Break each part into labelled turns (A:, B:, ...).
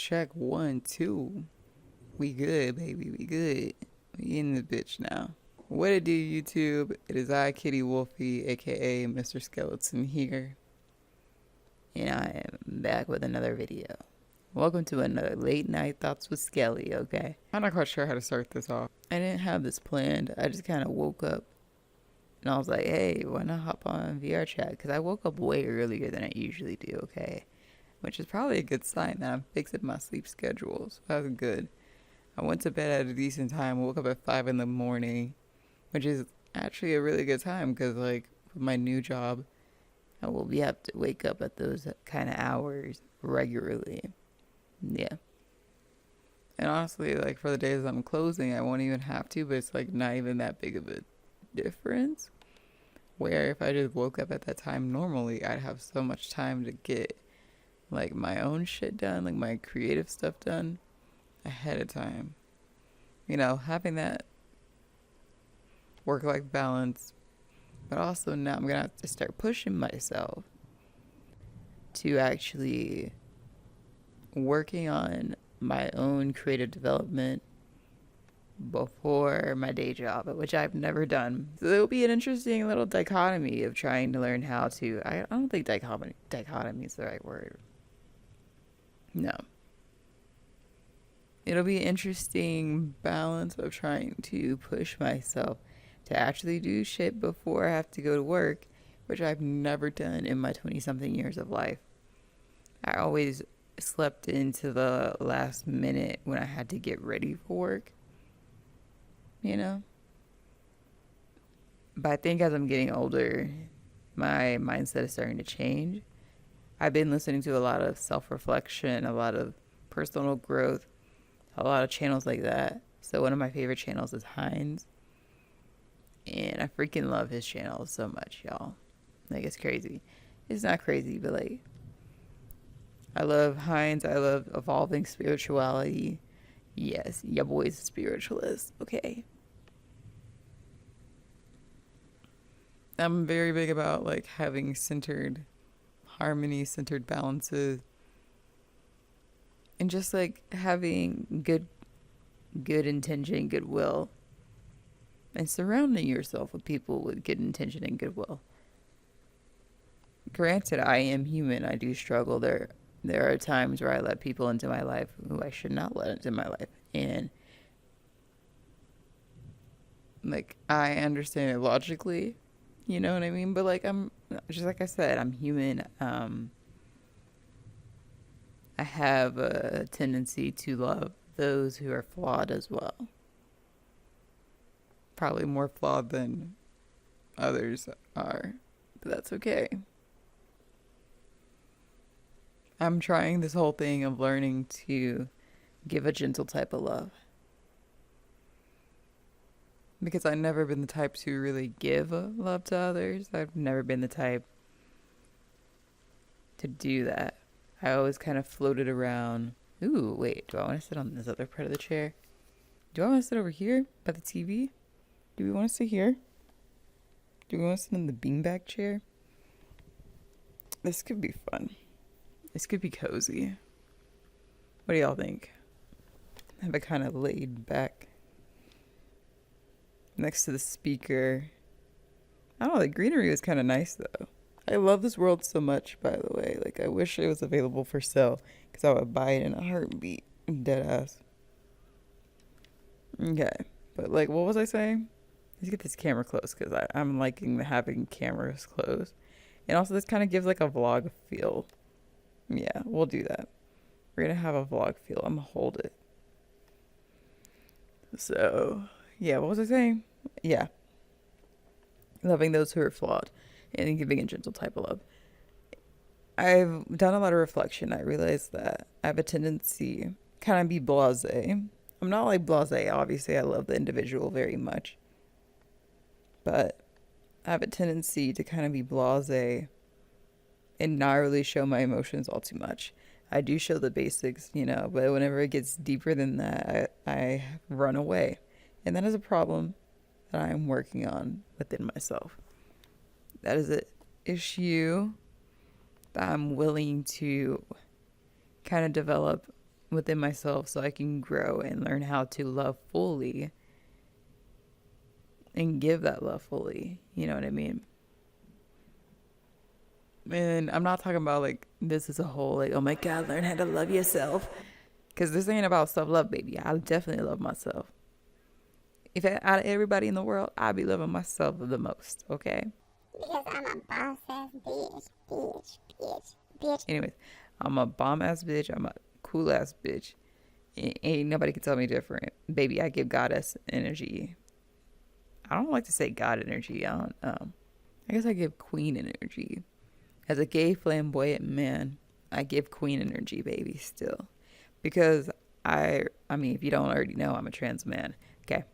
A: Check 1, 2. We good, baby. We good. We in the bitch now. What it do, YouTube? It is I, Kitty Wolfie, aka Mr. Skeleton here. And I am back with another video. Welcome to another Late Night Thoughts with Skelly, okay? I'm not quite sure how to start this off. I didn't have this planned. I just kind of woke up and I was like, hey, why not hop on VR chat? Because I woke up way earlier than I usually do, okay? Which is probably a good sign that I'm fixing my sleep schedule. So that was good. I went to bed at a decent time, woke up at 5 in the morning, which is actually a really good time because, like, with my new job, I will be have to wake up at those kind of hours regularly. Yeah. And honestly, like, for the days I'm closing, I won't even have to, but it's, like, not even that big of a difference. Where if I just woke up at that time normally, I'd have so much time to get, like, my own shit done, like, my creative stuff done ahead of time. You know, having that work-life balance, but also now I'm gonna have to start pushing myself to actually working on my own creative development before my day job, which I've never done. So it'll be an interesting little dichotomy of trying to learn how to. I don't think dichotomy is the right word. No. It'll be an interesting balance of trying to push myself to actually do shit before I have to go to work, which I've never done in my 20-something years of life. I always slept into the last minute when I had to get ready for work, you know? But I think as I'm getting older, my mindset is starting to change. I've been listening to a lot of self-reflection, a lot of personal growth, a lot of channels like that. So one of my favorite channels is Heinz. And I freaking love his channel so much, y'all. Like, it's crazy. It's not crazy, but, like, I love Heinz. I love evolving spirituality. Yes, your boy's a spiritualist, okay? I'm very big about, like, having centered harmony, centered balances. And just, like, having good intention, goodwill. And surrounding yourself with people with good intention and goodwill. Granted, I am human. I do struggle. There are times where I let people into my life who I should not let into my life. And, like, I understand it logically. You know what I mean? But, like, I'm, just like I said, I'm human. I have a tendency to love those who are flawed as well. Probably more flawed than others are, but that's okay. I'm trying this whole thing of learning to give a gentle type of love. Because I've never been the type to really give love to others. I've never been the type to do that. I always kind of floated around. Ooh, wait, do I want to sit on this other part of the chair? Do I want to sit over here by the TV? Do we want to sit here? Do we want to sit in the beanbag chair? This could be fun. This could be cozy. What do y'all think? Have it kind of laid back next to the speaker. I don't know, the greenery is kind of nice though. I love this world so much, by the way. Like, I wish it was available for sale because I would buy it in a heartbeat. Dead ass. Okay. But, like, what was I saying? Let's get this camera close because I'm liking having cameras close. And also, this kind of gives, like, a vlog feel. Yeah, we'll do that. We're going to have a vlog feel. I'm going to hold it. So, yeah, what was I saying? Yeah. Loving those who are flawed. And giving a gentle type of love. I've done a lot of reflection. I realized that I have a tendency kind of be blasé. I'm not like blasé. Obviously, I love the individual very much. But I have a tendency to kind of be blasé and not really show my emotions all too much. I do show the basics, you know, but whenever it gets deeper than that, I run away. And that is a problem that I'm working on within myself. That is an issue that I'm willing to kind of develop within myself so I can grow and learn how to love fully and give that love fully. You know what I mean? And I'm not talking about like this is a whole like, oh my God, learn how to love yourself. Because this ain't about self love, baby. I definitely love myself. If out of everybody in the world, I'd be loving myself the most, okay?
B: Because I'm a boss ass bitch.
A: Anyways, I'm a bomb ass bitch. I'm a cool ass bitch. Ain't nobody can tell me different. Baby, I give goddess energy. I don't like to say God energy. I don't I guess I give queen energy. As a gay flamboyant man, I give queen energy, baby, still. Because I mean, if you don't already know, I'm a trans man. Okay.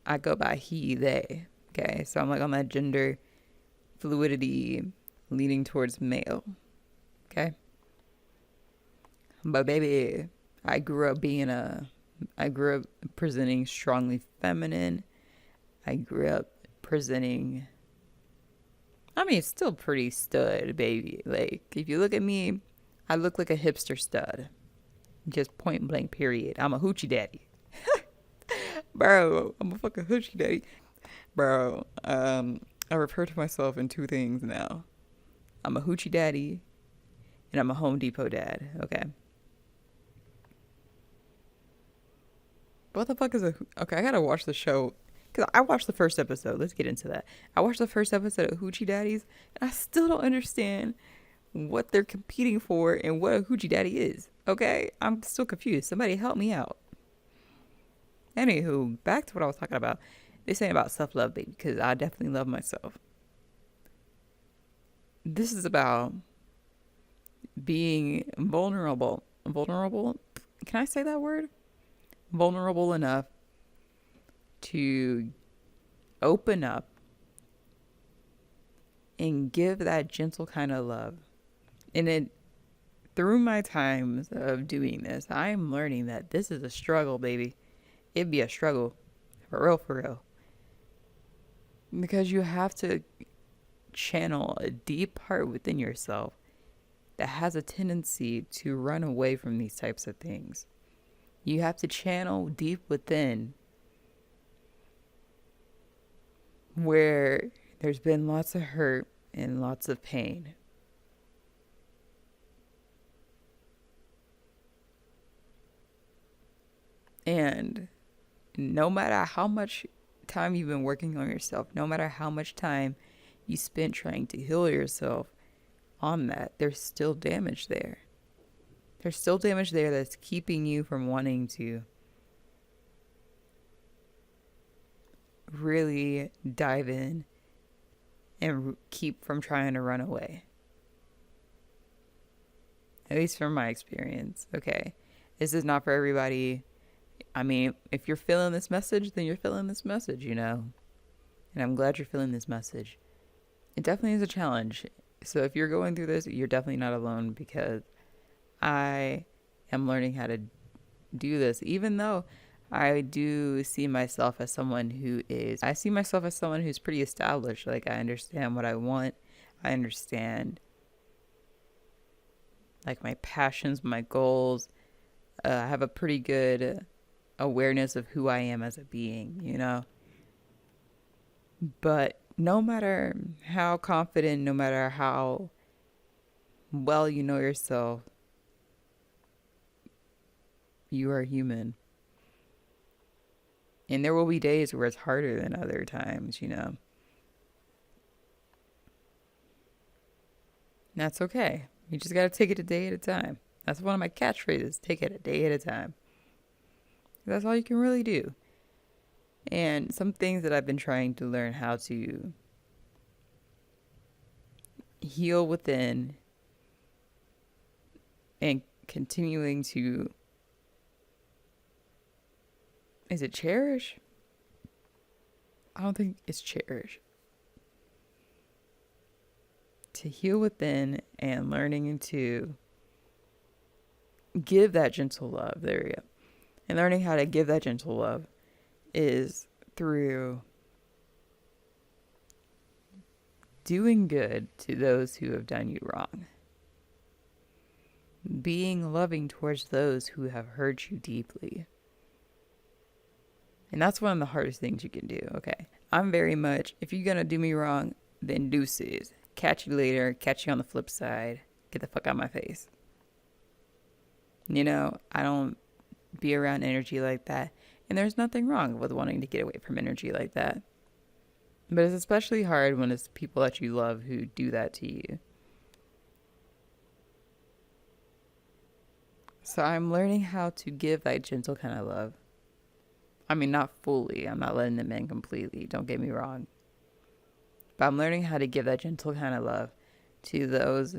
A: I go by he, they. Okay. So I'm like on that gender fluidity leaning towards male. Okay. But baby, I grew up presenting strongly feminine. I grew up presenting, I mean, it's still pretty stud, baby. Like, if you look at me, I look like a hipster stud. Just point blank, period. I'm a hoochie daddy. Bro, I'm a fucking hoochie daddy. Bro, I refer to myself in two things now. I'm a hoochie daddy, and I'm a Home Depot dad, okay? What the fuck is a... Okay, I gotta watch the show. Because I watched the first episode. Let's get into that. I watched the first episode of Hoochie Daddies, and I still don't understand what they're competing for and what a Hoochie Daddy is. Okay? I'm still confused. Somebody help me out. Anywho, back to what I was talking about. This ain't about self-love, baby, because I definitely love myself. This is about being vulnerable. Vulnerable? Can I say that word? Vulnerable enough to open up and give that gentle kind of love. And it, through my times of doing this, I'm learning that this is a struggle, baby. It'd be a struggle. For real, for real. Because you have to channel a deep part within yourself that has a tendency to run away from these types of things. You have to channel deep within where there's been lots of hurt and lots of pain. And no matter how much time you've been working on yourself, no matter how much time you spent trying to heal yourself on that, there's still damage there. There's still damage there that's keeping you from wanting to really dive in and keep from trying to run away. At least from my experience, okay? This is not for everybody. I mean, if you're feeling this message, then you're feeling this message, you know? And I'm glad you're feeling this message. It definitely is a challenge. So if you're going through this, you're definitely not alone, because I am learning how to do this, even though I do see myself as someone I see myself as someone who's pretty established. Like, I understand what I want. I understand, like, my passions, my goals. I have a pretty good awareness of who I am as a being, you know? But no matter how confident, no matter how well you know yourself, you are human. And there will be days where it's harder than other times, you know. And that's okay. You just gotta take it a day at a time. That's one of my catchphrases. Take it a day at a time. That's all you can really do. And some things that I've been trying to learn how to heal within and continuing to, is it cherish? I don't think it's cherish. To heal within and learning to give that gentle love. There we go. And learning how to give that gentle love is through doing good to those who have done you wrong. being loving towards those who have hurt you deeply. And that's one of the hardest things you can do, okay? I'm very much, if you're gonna do me wrong, then deuces. Catch you later, catch you on the flip side, get the fuck out of my face. You know, I don't be around energy like that. And there's nothing wrong with wanting to get away from energy like that. But it's especially hard when it's people that you love who do that to you. So I'm learning how to give that gentle kind of love. I mean, not fully. I'm not letting them in completely. Don't get me wrong. But I'm learning how to give that gentle kind of love to those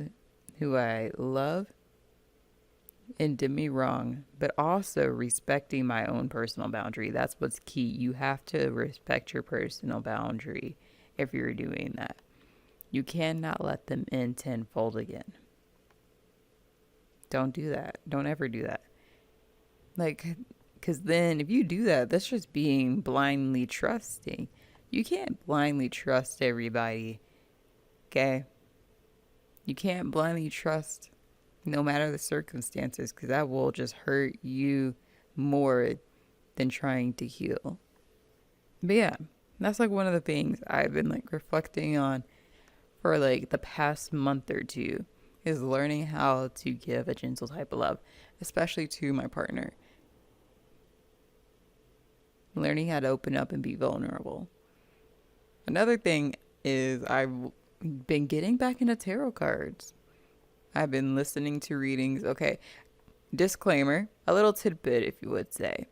A: who I love and did me wrong, but also respecting my own personal boundary. That's what's key. You have to respect your personal boundary if you're doing that. You cannot let them in tenfold again. Don't do that. Don't ever do that. Like, because then if you do that, that's just being blindly trusting. You can't blindly trust everybody, okay? You can't blindly trust no matter the circumstances, because that will just hurt you more than trying to heal. But yeah, that's like one of the things I've been like reflecting on for like the past month or two, is learning how to give a gentle type of love, especially to my partner. Learning how to open up and be vulnerable. Another thing is I've been getting back into tarot cards. I've been listening to readings. Okay, disclaimer, a little tidbit, if you would say.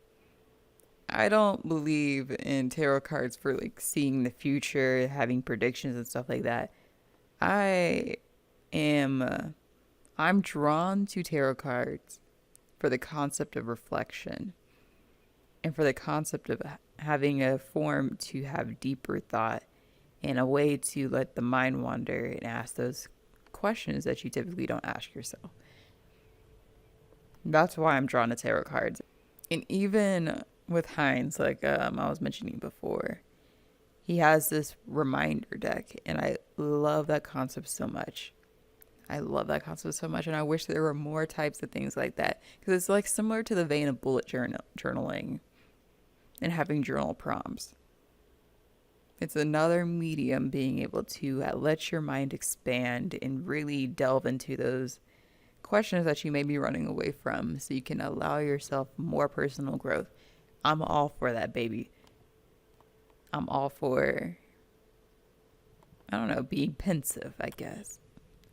A: I don't believe in tarot cards for like seeing the future, having predictions and stuff like that. I am, I'm drawn to tarot cards for the concept of reflection and for the concept of having a form to have deeper thought and a way to let the mind wander and ask those questions that you typically don't ask yourself. That's why I'm drawn to tarot cards. And even with Heinz, like I was mentioning before, he has this reminder deck, and I love that concept so much. I love that concept so much, and I wish there were more types of things like that, because it's like similar to the vein of bullet journaling and having journal prompts. It's another medium being able to let your mind expand and really delve into those questions that you may be running away from, so you can allow yourself more personal growth. I'm all for that, baby. I'm all for, I don't know, being pensive, I guess.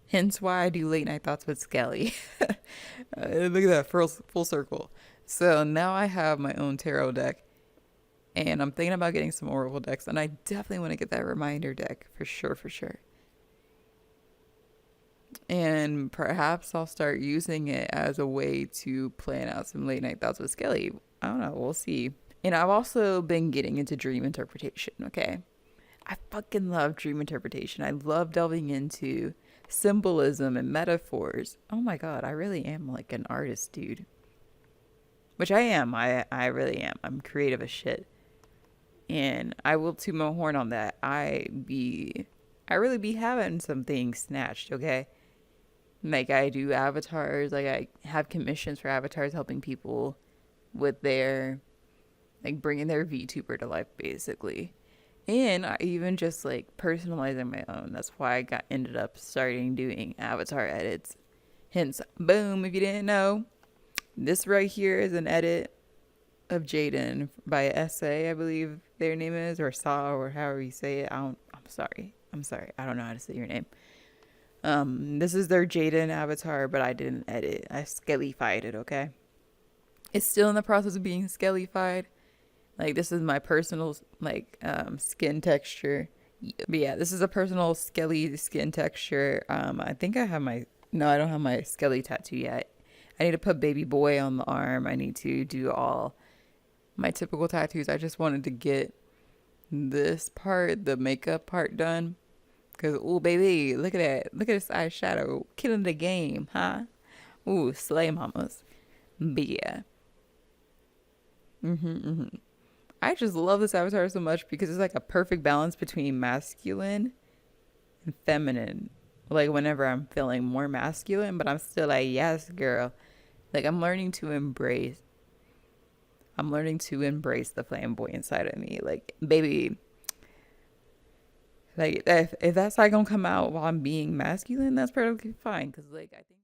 A: Hence why I do late night thoughts with Skelly. Look at that, full circle. So now I have my own tarot deck, and I'm thinking about getting some oracle decks, and I definitely want to get that reminder deck for sure, for sure. And perhaps I'll start using it as a way to plan out some late night thoughts with Skelly. I don't know, we'll see. And I've also been getting into dream interpretation, okay? I fucking love dream interpretation. I love delving into symbolism and metaphors. Oh my god, I really am like an artist, dude. Which I am. I really am. I'm creative as shit. And I will toot my horn on that. I really be having some things snatched, okay? Like I do avatars, like I have commissions for avatars helping people with their, like bringing their VTuber to life basically. And I even just like personalizing my own. That's why I ended up starting doing avatar edits. Hence, boom, if you didn't know, this right here is an edit of Jaden by SA, I believe their name is, or Saw, or however you say it. I'm sorry. I don't know how to say your name. This is their Jaden avatar, but I didn't edit. I skellyfied it, okay? It's still in the process of being skellyfied. Like, this is my personal, like, skin texture. But yeah, this is a personal skelly skin texture. I think I have no, I don't have my skelly tattoo yet. I need to put baby boy on the arm. I need to do all my typical tattoos. I just wanted to get this part, the makeup part done. Because, ooh, baby, look at that. Look at this eyeshadow. Killing the game, huh? Ooh, slay mamas. But yeah. I just love this avatar so much because it's like a perfect balance between masculine and feminine. like whenever I'm feeling more masculine, but I'm still like, yes, girl. Like I'm learning to embrace the flamboyant side of me. Like, baby, like if that's not gonna come out while I'm being masculine, that's perfectly fine. Cause like I think